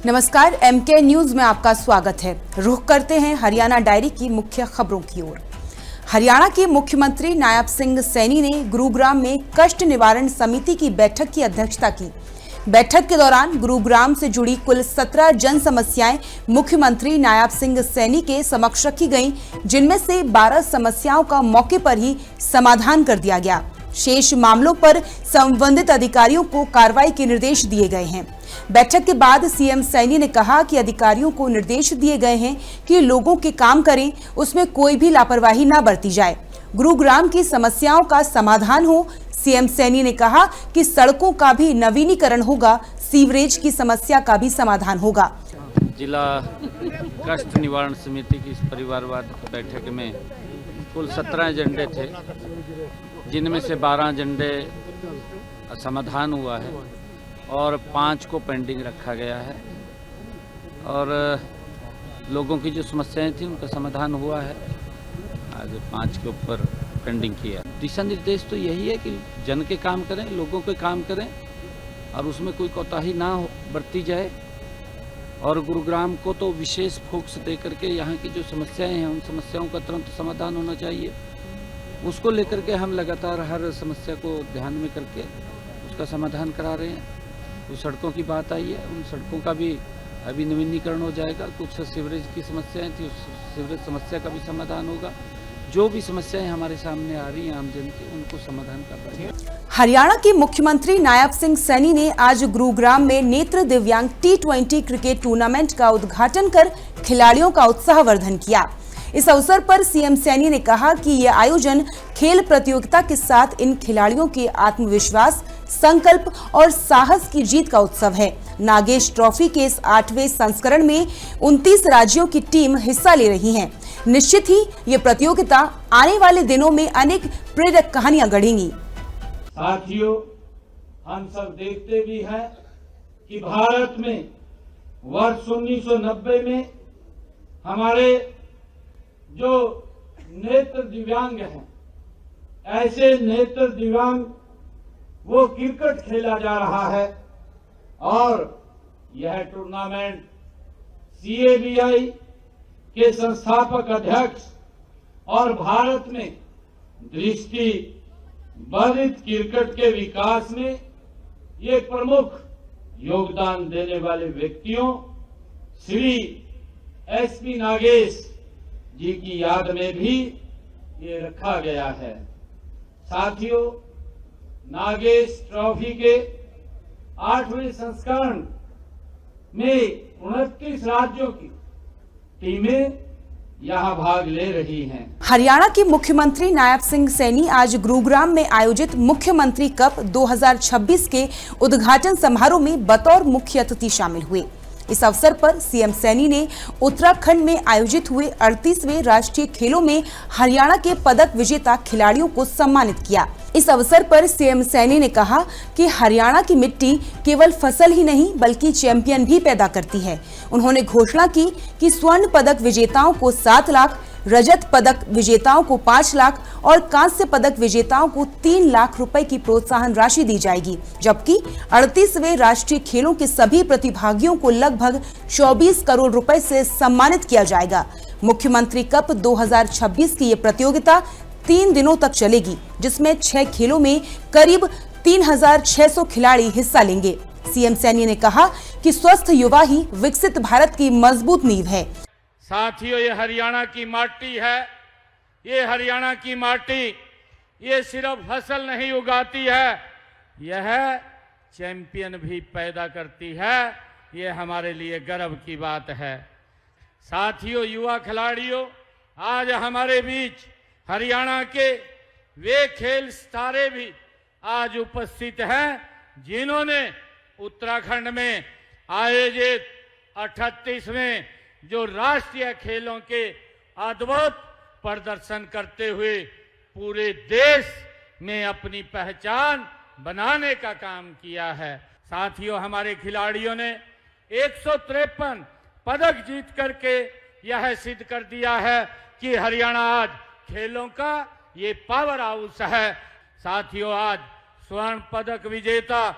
नमस्कार, MK news में आपका स्वागत है। रुख करते हैं हरियाणा डायरी की मुख्य खबरों की ओर। हरियाणा के मुख्यमंत्री नायब सिंह सैनी ने गुरुग्राम में कष्ट निवारण समिति की बैठक की अध्यक्षता की। बैठक के दौरान गुरुग्राम से जुड़ी कुल 17 जन समस्याएं मुख्यमंत्री नायब सिंह सैनी के समक्ष रखी गईं, जिनमें से 12 समस्याओं का मौके पर ही समाधान कर दिया गया। शेष मामलों पर संबंधित अधिकारियों को कार्रवाई के निर्देश दिए गए हैं। बैठक के बाद सीएम सैनी ने कहा कि अधिकारियों को निर्देश दिए गए हैं कि लोगों के काम करें, उसमें कोई भी लापरवाही न बरती जाए। गुरुग्राम की समस्याओं का समाधान हो। सीएम सैनी ने कहा कि सड़कों का भी नवीनीकरण होगा, सीवरेज की समस्या का भी समाधान होगा। जिला कष्ट निवारण समिति की इस परिवारवाद बैठक में कुल 17 एजेंडे थे, जिनमें से 12 एजेंडे समाधान हुआ है और 5 को पेंडिंग रखा गया है। और लोगों की जो समस्याएं थी उनका समाधान हुआ है। आज 5 के ऊपर पेंडिंग किया। दिशा निर्देश तो यही है कि जन के काम करें, लोगों के काम करें और उसमें कोई कोताही ना बरती जाए। और गुरुग्राम को तो विशेष फोकस दे करके यहाँ की जो समस्याएं हैं उन समस्याओं का तुरंत समाधान होना चाहिए। उसको लेकर के हम लगातार हर समस्या को ध्यान में करके उसका समाधान करा रहे हैं। कुछ सड़कों की बात आई है, उन सड़कों का भी अभी नवीनीकरण हो जाएगा। कुछ सीवरेज की समस्याएं थी, उस सीवरेज समस्या का भी समाधान होगा। जो भी समस्याएं हमारे सामने आ रही हैं आम जन की, उनको समाधान कर रहे हैं। हरियाणा के मुख्यमंत्री नायब सिंह सैनी ने आज गुरुग्राम में नेत्र दिव्यांग T20 क्रिकेट टूर्नामेंट का उद्घाटन कर खिलाड़ियों का उत्साहवर्धन किया। इस अवसर पर सीएम सैनी ने कहा कि यह आयोजन खेल प्रतियोगिता के साथ इन खिलाड़ियों के आत्मविश्वास, संकल्प और साहस की जीत का उत्सव है। नागेश ट्रॉफी के इस 8वें संस्करण में 29 राज्यों की टीम हिस्सा ले रही है। निश्चित ही ये प्रतियोगिता आने वाले दिनों में अनेक प्रेरक कहानियां गढ़ेंगी। साथियों, हम सब देखते भी हैं कि भारत में वर्ष 1990 में हमारे जो नेत्र दिव्यांग हैं, ऐसे नेत्र दिव्यांग वो क्रिकेट खेला जा रहा है और यह टूर्नामेंट CABI के संस्थापक अध्यक्ष और भारत में दृष्टि बाधित क्रिकेट के विकास में ये प्रमुख योगदान देने वाले व्यक्तियों श्री SP नागेश जी की याद में भी ये रखा गया है। साथियों, नागेश ट्रॉफी के 8वें संस्करण में 29 राज्यों की टीमें यहाँ भाग ले रही हैं। हरियाणा के मुख्यमंत्री नायब सिंह सैनी आज गुरुग्राम में आयोजित मुख्यमंत्री कप 2026 के उद्घाटन समारोह में बतौर मुख्य अतिथि शामिल हुए। इस अवसर पर सीएम सैनी ने उत्तराखंड में आयोजित हुए 38वें राष्ट्रीय खेलों में हरियाणा के पदक विजेता खिलाड़ियों को सम्मानित किया। इस अवसर पर सीएम सैनी ने कहा कि हरियाणा की मिट्टी केवल फसल ही नहीं बल्कि चैंपियन भी पैदा करती है। उन्होंने घोषणा की कि स्वर्ण पदक विजेताओं को 7 लाख, रजत पदक विजेताओं को 5 लाख और कांस्य पदक विजेताओं को 3 लाख रुपए की प्रोत्साहन राशि दी जाएगी, जबकि 38वें राष्ट्रीय खेलों के सभी प्रतिभागियों को लगभग 24 करोड़ रुपए से सम्मानित किया जाएगा। मुख्यमंत्री कप 2026 की ये प्रतियोगिता 3 दिनों तक चलेगी, जिसमें 6 खेलों में करीब 3600 खिलाड़ी हिस्सा लेंगे। सीएम सैनी ने कहा कि स्वस्थ युवा ही विकसित भारत की मजबूत नींव है। साथियों, ये हरियाणा की माटी है। ये हरियाणा की माटी ये सिर्फ फसल नहीं उगाती है, यह चैंपियन भी पैदा करती है। ये हमारे लिए गर्व की बात है। साथियों, युवा खिलाड़ियों, आज हमारे बीच हरियाणा के वे खेल सितारे भी आज उपस्थित हैं, जिन्होंने उत्तराखंड में आयोजित 38वें जो राष्ट्रीय खेलों के अद्भुत प्रदर्शन करते हुए पूरे देश में अपनी पहचान बनाने का काम किया है। साथियों, हमारे खिलाड़ियों ने 153 पदक जीत करके यह सिद्ध कर दिया है कि हरियाणा आज खेलों का ये पावर हाउस है। साथियों, आज स्वर्ण पदक विजेता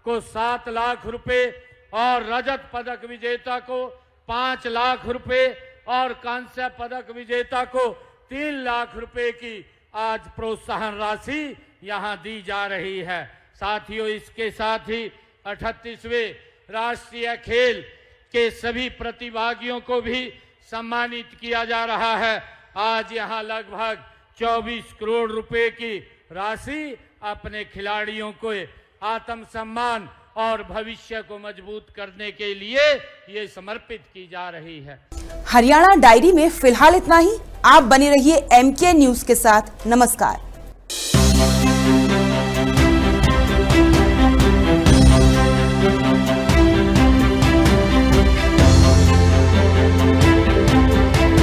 को 7 लाख रुपए और रजत पदक विजेता को 5 लाख रुपए और कांस्य पदक विजेता को 3 लाख रुपए की आज प्रोत्साहन राशि यहां दी जा रही है। साथियों, इसके साथ ही 38वें राष्ट्रीय खेल के सभी प्रतिभागियों को भी सम्मानित किया जा रहा है। आज यहां लगभग 24 करोड़ रुपए की राशि अपने खिलाड़ियों को आत्मसम्मान और भविष्य को मजबूत करने के लिए ये समर्पित की जा रही है। हरियाणा डायरी में फिलहाल इतना ही। आप बने रहिए MK न्यूज के साथ। नमस्कार।